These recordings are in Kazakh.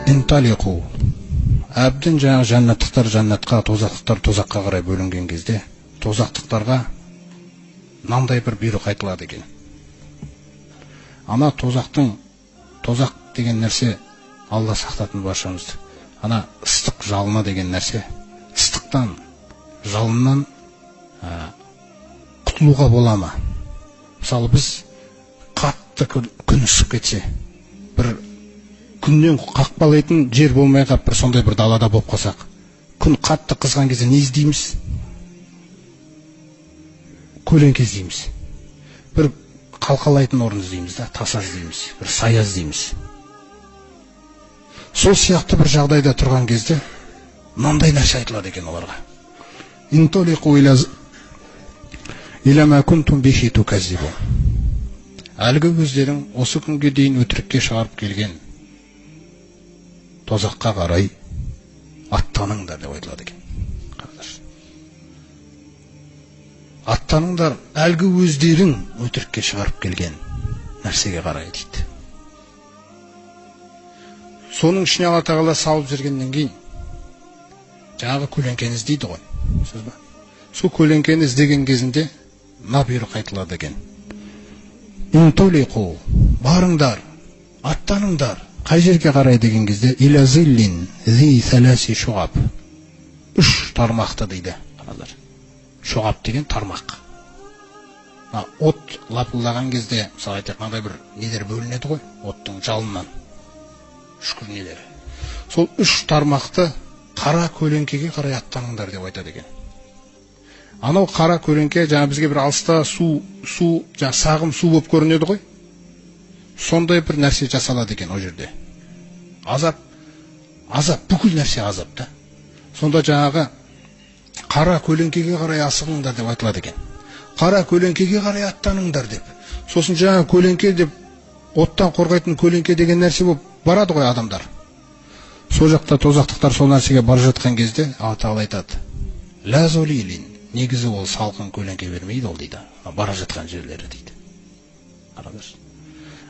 инталиқу. Әбден жаңағы жәннаттықтар жәннатқа, тозақтықтар тозаққа қарай бөлінген кезде, тозақтықтарға мынандай бір бұйрық айтылады екен. Ана тозақ деген нәрсе, Алла сақтатын баршамызды. Ана ыстық жалына деген нәрсе, ыстықтан, жалыннан құтылуға бола ма? Мысалы біз қатты күн ысып кетсе, бір күннен қақпалайтын жер болмай қап, бір сондай бір далада болып қалсақ, күн қатты қызған кезде не іздейміз? Көлеңке іздейміз. Бір қалқалайтын орын іздейміз да, таса іздейміз, бір сая іздейміз. Сол сияқты бір жағдайда тұрған кезде мынандай нәрсе айтылады екен оларға. Интолиқу иля ма кунтум бихи туказзибун. Әлгі өздерің осы күнге дейін өтірікке шығарып келген тозаққа қарай аттаныңдар деп айтылады екен. Аттаныңдар, әлгі өздерің өтірікке шығарып келген нәрсеге қарай дейді. Соның ішіне Алла Тағала салып жүргеннен кейін жаңағы көлеңкені іздейді ғой. Сол көлеңкені іздеген кезінде мына бұйрық айтылады екен. Интолиқу, барыңдар, аттаныңдар. Қай жерге қарай деген кезде иля зиллин зи саласи шуғаб. 3 тармақты дейді. Шуғаб деген тармақ. От лапылдаған кезде, мысалы айтайық, мынандай бір нелер бөлінеді ғой, оттың жалынан. Шүкір нелері. Сол 3 тармақты қара көлеңкеге қарай аттаныңдар деп айтады екен. Анау қара көлеңке жаңа бізге бір алыста су, жаңа сағым су болып көрінеді ғой. Сондай бір нәрсе жасалады екен о жерде. Азап, бүкіл нәрсе азап та. Сонда жаңағы қара көлеңкеге қарай асығыңдар деп айтылады екен. Қара көлеңкеге қарай аттаныңдар деп. Сосын жаңа көлеңке деп, оттан қорғайтын көлеңке деген нәрсе болып барады ғой адамдар. Сол жақта тозақтықтар сол нәрсеге бара жатқан кезде Алла Тағала айтады. Ла золилин, негізі ол салқын көлеңке бермейді ол дейді. Бара жатқан жерлері дейді.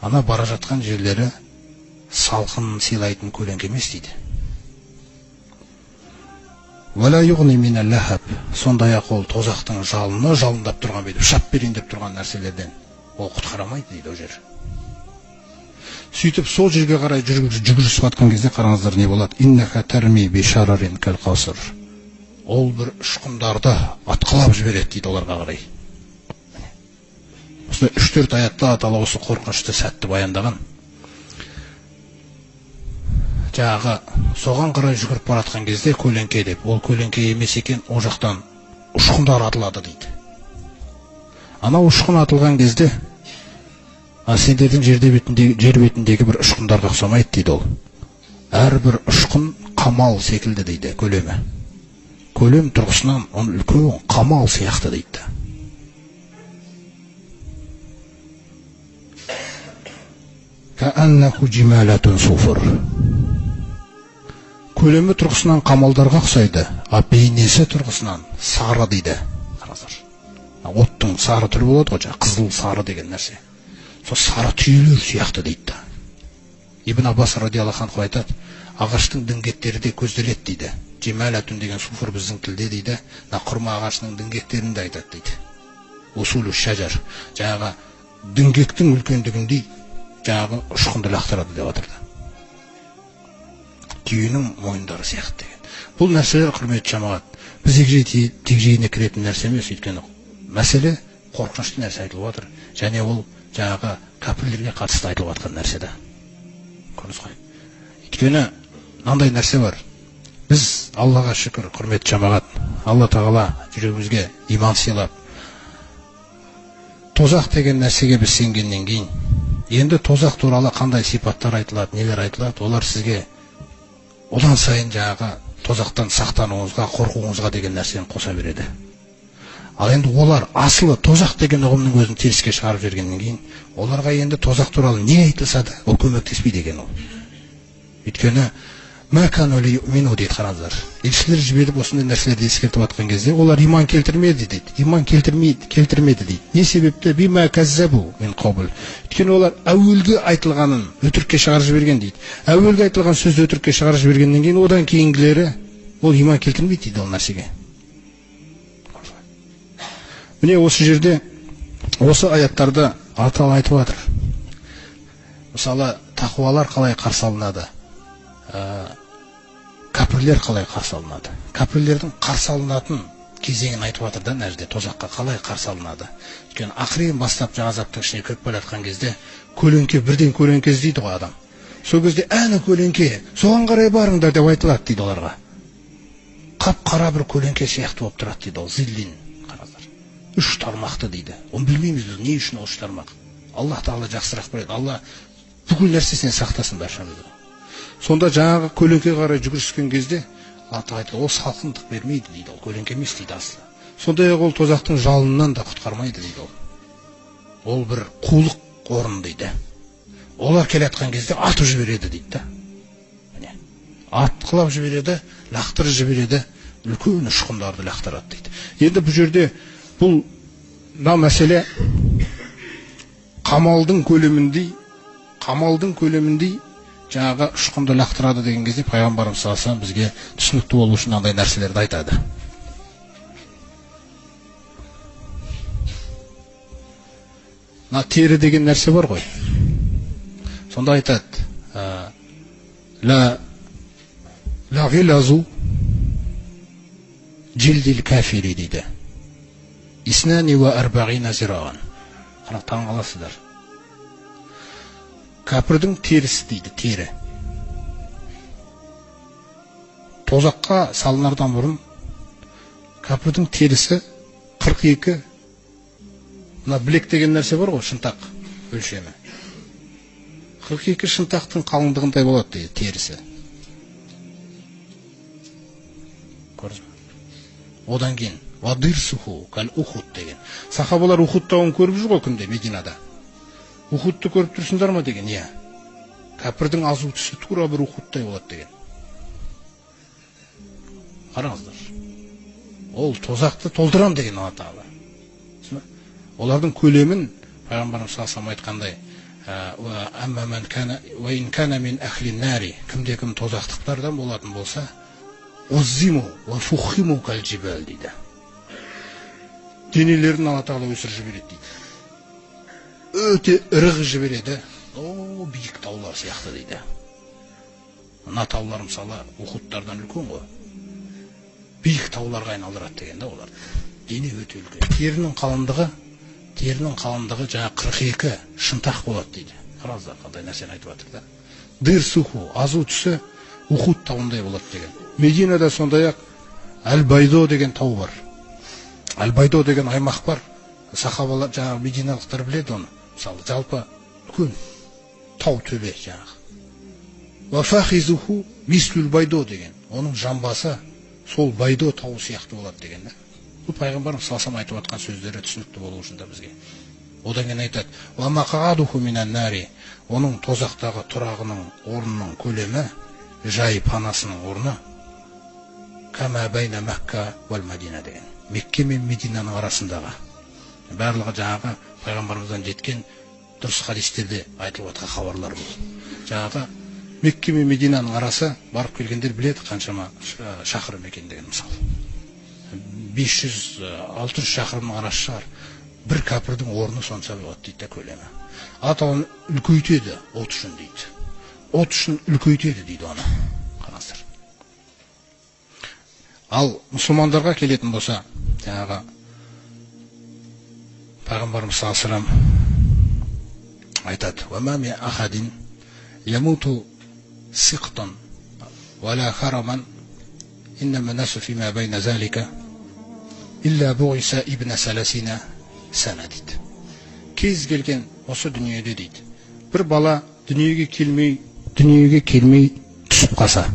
Ана бара жатқан жерлері салқын сыйлайтын көлеңке емес дейді. Вала юғни минал лахаб, сондай-ақ ол тозақтың жалыны жалындап тұрған бейді, шап берейін деп тұрған нәрселерден ол құтқарамайды дейді о жер. Сөйтіп сол жерге қарай жүгірісіп атқан кезде қараңыздар не болады? Иннаха тарми бишарарин кал қасыр. Ол бір ұшқындарды атқылап жібереді дейді оларға қарай. Осындай 3-4 аятта Алла осы қорқынышты сәтті баяндаған. Жаңағы соған қарай жүгіріп баратқан кезде көлеңке деп, ол көлеңке емес екен, о жақтан ұшқындар атылады дейді. Ана ұшқын атылған кезде сендердің жер бетіндегі бір ұшқындарға ұқсамайды дейді ол. Әрбір ұшқын қамал секілді дейді көлемі. Көлем тұрғысынан он үлкен қамал сияқты дейді. Кааннаху жималатун суфур. Көлемі тұрғысынан қамалдарға ұқсайды, а бейнесі тұрғысынан сары дейді. Оттың сары түрі болады ғой, қызыл сары деген нәрсе. Сол сары түйелер сияқты дейді. Ибн Аббас радиаллаху анху айтады, ағаштың діңгектері де көзделеді дейді. Жималатун деген суфур біздің тілде дейді, құрма ағашының діңгектерін де айтады дейді. Усулу шажар, жаңағы діңгектің үлкендігіндей жаңағы ұшқынды лақтырады деп жатырды. Түйенің мойындары сияқты деген. Бұл нәрселер құрметті жамағат, біз егжей-тегжейіне кіретін нәрсе емес, өйткені мәселе қорқынышты нәрсе айтылып жатыр, және ол жаңағы кәпірлерге қатысты айтылып жатқан нәрсе да. Көрдіңіз ғой. Өйткені мынандай нәрсе бар. Біз Аллаға шүкір, құрметті жамағат, Алла Тағала жүрегімізге иман сыйлап, тозақ деген нәрсеге біз сенгеннен кейін, енді тозақ туралы қандай сипаттар айтылады, нелер айтылады, олар сізге одан сайын жаңағы тозақтан сақтануыңызға, қорқуыңызға деген нәрсені қоса береді. Ал енді олар асылы тозақ деген ұғымның өзін теріске шығарып жібергеннен кейін, оларға енді тозақ туралы не айтылса да, ол көмектеспейді екен ол. Өйткені мәкәнөлі дейді, қараңыздар. Елшілер жіберіп осындай нәрселерді ескертіп жатқан кезде, олар иман келтірмеді дейді. Иман келтірмеді дейді. Не себепті? Бима каззабу мин қабл. Өйткені олар әуелгі айтылғанын өтірікке шығарып жіберген дейді. Әуелгі айтылған сөзді өтірікке шығарып жібергеннен кейін, одан кейінгілері ол иман келтірмейді дейді ол нәрсеге. Міне осы жерде осы аяттарда атал айтып жатыр. Мысалы, тақуалар қалай қарсы алынады? Кәпірлер қалай қарсы алынады? Кәпірлердің қарсы алынатын кезеңін айтып жатыр да, нәрде тозаққа қалай қарсы алынады. Өйткені ақырын бастап азаптың ішіне кіріп бара жатқан кезде, бірден көлеңке іздейді ғой адам. Сол кезде әні көлеңке, соған қарай барыңдар деп айтылады дейді оларға. Қап-қара бір көлеңке сияқты болып тұрады дейді ол, зиллин. Үш тармақты дейді. Оны білмейміз біз, не үшін ол үш тармақ? Аллах Тағала жақсырақ біледі. Алла бүкіл нәрсесінен сақтасын баршамызды. Сонда жаңағы көлеңке қарай жүгіріскен кезде аты айтылды, ол салқындық бермейді дейді, ол көлеңке емес дейді асылы. Сондай-ақ ол тозақтың жалынынан да құтқармайды дейді ол. Ол бір қулық орын дейді. Олар келатқан кезде атып жібереді дейді да. Міне, атқылап жібереді, лақтырып жібереді, үлкен ұшқындарды лақтырады дейді. Енді бұл жерде бұл мәселе қамалдың көлеміндей жаңағы ұшқынды лақтырады деген кезде пайғамбарымыз саллаллаху алейхи бізге түсінікті болу үшін андай нәрселерді айтады. Тері деген нәрсе бар ғой. Сонда айтады, ла ғилазу жилдил кафири дейді. Иснани ва арбағина зираған. Қана таң қаласыздар. Кәпірдің терісі дейді, тері. Тозаққа салынардан бұрын кәпірдің терісі 42, мына білек деген нәрсе бар ғой, шынтақ өлшемі. 42 шынтақтың қалыңдығындай болады дейді, терісі. Көрдіңіз бе? Одан кейін вадирсуху кал ухуд деген. Сахабалар Ухуд тауын көріп жүр ғой күнде Мединада. Ухудты көріп тұрсыңдар ма деген, иә. Кәпірдің азу түсі тура бір Ухудтай болады деген. Қараңыздар. Ол тозақты толтырам деген Алла Тағала. Олардың көлемін пайғамбарымыз саллаллаху алейхи айтқандай, амма ман кана ва ин кана мин ахли нари, кім тозақтықтардан болатын болса, уззиму ва фухиму кал джибал дейді. Денелерін Алла Тағала өсіріп жібереді дейді. Өте ірі жібереді. О, биік таулар сияқты дейді. Мына таулар мысалы Ухудтардан үлкен ғой. Биік тауларға айналдырады деген да олар. Дене өте үлкен. Терінің қалыңдығы жаңа 42 шынтақ болады дейді. Қараңыздар, қандай нәрсені айтып жатыр да. Дирсуху, азу түсі Ухуд тауындай болады деген. Мединада сондай-ақ Әл-Байдо деген тау бар. Әл-Байдо деген аймақ бар. Сахабалар, жаңағы мединалықтар біледі оны. Мысалы, жалпы үлкен тау төбе жаңағы. Ва фахизуху мислул Байдо деген. Оның жамбасы сол Байдо тауы сияқты болады деген да. Бұл пайғамбарымыз саллаллаху алейхи айтып жатқан сөздері түсінікті болу үшін да бізге. Одан кейін айтады: "Ва мақадуху минан нари", оның тозақтағы тұрағының орнының көлемі, жай панасының орны, кама байна Макка вал Мадина деген. Мекке мен Мединаның арасындағы. Барлығы жаңағы пайғамбарымыздан жеткен дұрыс хадистерде айтылып жатқан хабарлар бұл. Жаңағы Мекке мен Мединаның арасы, барып келгендер біледі қаншама шақырым екендігін мысалы. 500-600 шақырымның арасы шығар. Бір кәпірдің орны сонша болады дейді көлемі. Атауын үлкейтеді от үшін дейді. От үшін үлкейтеді дейді оны. Қараңыздар. Ал мұсылмандарға келетін болса, жаңағы пайғамбарымыз саллаллаху алейхи ва саллям айтады: "Ва ма мин ахадин ямуту сиқтан ва ла хараман иннама насу фима байна залика илля буиса ибн саласина сана" дейді. Кез келген осы дүниеде дейді, бір бала дүниеге келмей түсіп қалса,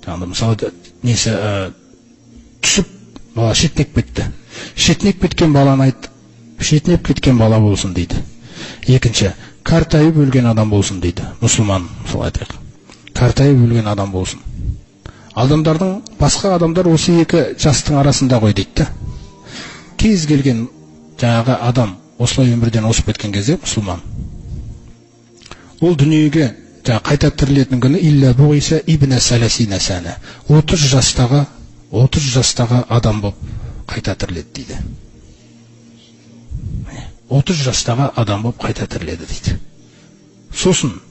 жаңағы мысалы несі түсіп бала шеттеп кетті. Шетінеп кеткен баланы айт, шетінеп кеткен бала болсын дейді. Екінші, қартайып өлген адам болсын дейді. Мұсылман, солай айтайық. Қартайып өлген адам болсын. Адамдардың, басқа адамдар осы екі жастың арасында ғой дейді. Кез келген жаңағы адам осылай өмірден осып кеткен кезде мұсылман. Ол дүниеге қайта тірілетін күні илля буиса ибн саласина сана. 30 жастағы адам болып қайта тіріледі дейді. 30 жастағы адам болып қайта тіріледі дейді. Сосын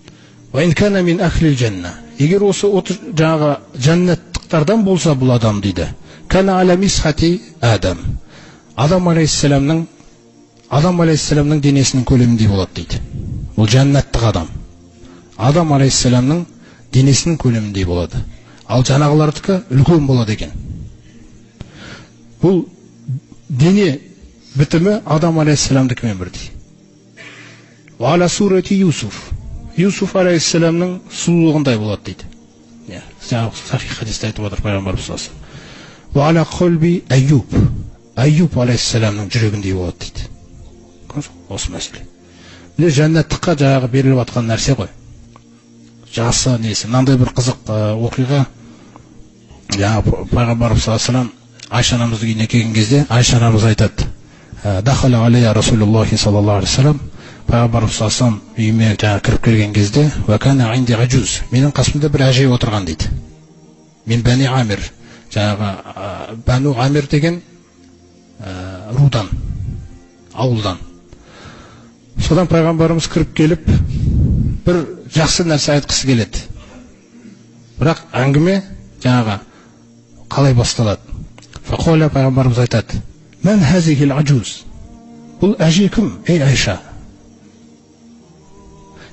ва ин кана мин ахлил жанна. Егер осы 30 жаңағы жәннаттықтардан болса бұл адам дейді. Кана аля мисхати адам. Адам алейхиссаламның денесінің көлеміндей болады дейді. Бұл жәннаттық адам. Адам алейхиссаламның денесінің көлеміндей болады. Ал жаңағылардікі үлкен болады екен. Бұл дене бітімі Адам алейхиссаламдікімен бірдей. Ва аля сурати Юсуф. Юсуф алейхиссаламның сұлулығындай болады дейді. Сахих хадисте айтып отыр пайғамбарымыз саллаллаху алейхи вассалам. Ва аля қалби Айюб. Айюб алейхиссаламның жүрегіндей болады дейді. Осы мәселе. Міне жәннаттыққа жаңағы беріліп жатқан нәрсе ғой. Жасы несі, мынандай бір қызық оқиға. Жаңағы пайғамбарымыз саллаллаху алейхи вассалам Айша анамыздың үйіне келген кезде Айша анамыз айтады: "Дахала алейя Расулуллахи саллаллаху алейхи вассалам." Пайғамбарымыз саллаллаху алейхи вассалам үйіме кіріп келген кезде, "Ва кана инди ажуз." Менің қасымда бір әже отырған дейді. Мен Бәни Амир, жаңағы Бану Амир деген рудан, ауылдан. Содан пайғамбарымыз кіріп келіп, бір жақсы нәрсе айтқысы келеді. Бірақ әңгіме жаңағы қалай басталады? Фақола пайғамбарымыз айтады: "Мен хазихил ажуз." Бұл әже кім? Ей Айша.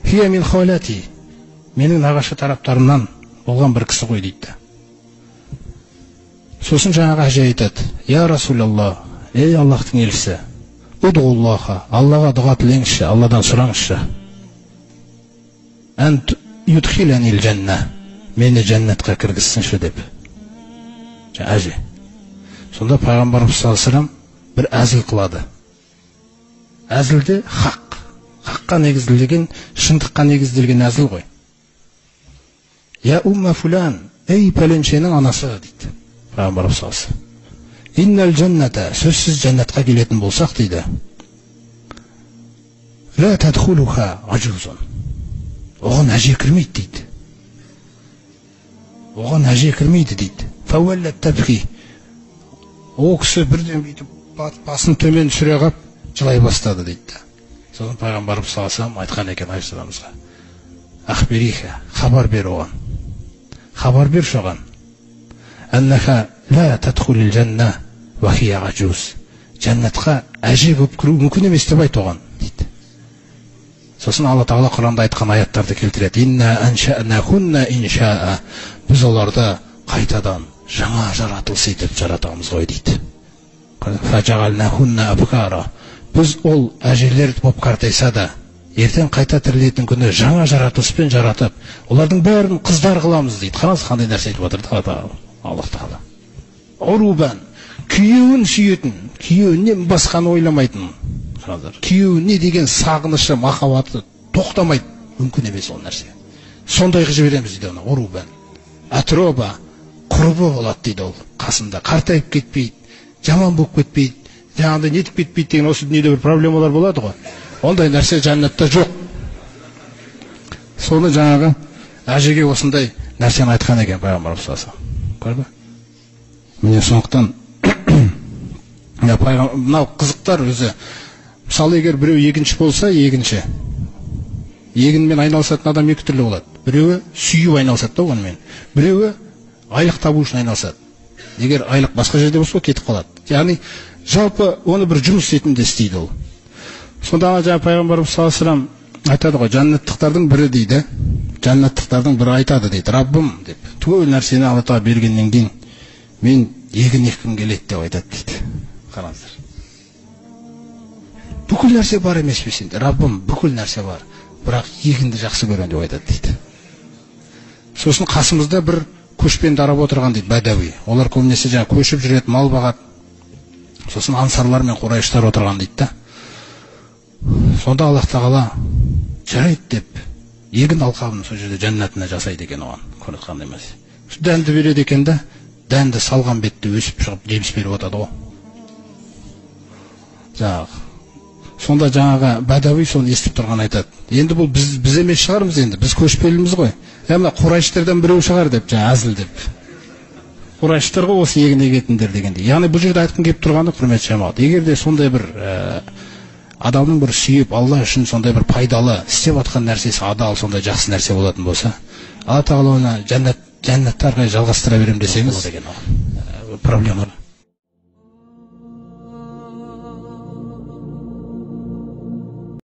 Хия мин халати. Менің нағашы тараптарымнан болған бір кісі ғой дейді. Сосын жаңағы әже айтады: "Я Расулаллах, ей Аллахтың елшісі, удғуллаха, Аллаға дұға тілеңізші, Алладан сұраңызшы. Ан юдхиланил жанна, мені жәннатқа кіргізсінші" деп. Әже. Сонда пайғамбарымыз саллаллаху алейхи вассалам бір әзіл қылады. Әзілде хаққа негізделген, шындыққа негізделген әзіл ғой. "Я умма фулан, ей пәленшенің анасы" дейді пайғамбарымыз саллаллаху алейхи вассалам. "Иннал жанната, сөзсіз жәннатқа келетін болсақ" дейді. "Ла тадхулуха ажузун." Оған әже кірмейді дейді. Оған әже кірмейді дейді. "Фауаллат табхи." О кісі бірден бүйтіп басын төмен түсіре қап жылай бастады дейді. Содан пайғамбарымыз саллаллаху алейхи вассалам айтқан екен Айша анамызға: "Ахбириха, хабар бер оған. Хабар бер соған. Аннаха ла тадхулил жанна ва хия ажуз." Жәннатқа әже болып кіру мүмкін емес деп айт оған дейді. Сосын Алла Тағала Құранда айтқан аяттарды келтіреді: "Инна анша'нахунна инша'a." Біз оларды қайтадан жаңа жаратылыс етіп жаратамыз ғой дейді. "Фажағалнахунна абкара." Біз ол әжелер болып қартайса да, ертең қайта тірілетін күні жаңа жаратылыспен жаратып, олардың бәрін қыздар қыламыз дейді. Қараңыз қандай нәрсе айтып отыр Аллах Тағала. Урубан, күйеуін сүйетін, күйеуінен басқаны ойламайтын. Күйеуіне деген сағынышы, махаббаты тоқтамайды. Мүмкін емес ол нәрсе. Сондай қылып жібереміз дейді оны. Урубан, атроба, құрбы болады дейді ол. Қасында қартайып кетпейді, жаман болып кетпейді, жаңағыдай нетіп кетпейді деген осы дүниеде бір проблемалар болады ғой. Ондай нәрсе жәннатта жоқ. Соны жаңағы әжеге осындай нәрсені айтқан екен пайғамбарымыз саллаллаху алейхи вассалам. Міне сондықтан мынау қызықтар өзі. Мысалы егер біреу егінші болса, егінмен айналысатын адам екі түрлі болады. Біреуі сүйіп айналысады да онымен. Біреуі айлық табу үшін айналысады. Егер айлық басқа жерде болса, кетіп қалады. Яғни жалпы оны бір жұмыс ретінде істейді ол. Сонда жаңа пайғамбарымыз саллаллаху алейхи вассалам айтады ғой, жәннаттықтардың бірі дейді. Жәннаттықтардың бірі айтады дейді: "Раббым" деп, "түгел нәрсені Алла Тағала бергеннен кейін мен егін еккім келеді" деп айтады дейді. Қараңыздар. Бүкіл нәрсе бар емес пе сенде? Раббым, бүкіл нәрсе бар, бірақ егінді жақсы көремін деп айтады дейді. Сосын қасымызда бір көшпен дарап отырған дейді, бәдәуи. Олар көбінесе жаңа көшіп жүреді, мал бағады. сосын ансарлар мен Курайштар отырған дейді да. Сонда Аллах Тағала жарайды деп егін алқабын сол жерде жәннатына жасайды екен оған, көріп емес. Дәнді береді екен да, дәнді салған бетте өсіп шығып жеміс беріп отырады ғой. Сонда жаңағы Бадави соны естіп тұрған айтады. Енді бұл біз емес шығармыз енді, біз көшпеліміз ғой. Мына Құрайштерден біреу шығар деп, әзілдеп. Құрайштар ғой осы егін егетіндер дегенде. Яғни бұл жерде айтқым келіп тұрғаны, құрметті жамағат, егер де сондай бір адамның бір сүйіп Алла үшін сондай бір пайдалы істеп жатқан нәрсесі адал, сондай жақсы нәрсе болатын болса, Алла Тағала оны жәннатқа жалғастыра берем десеңіз, проблема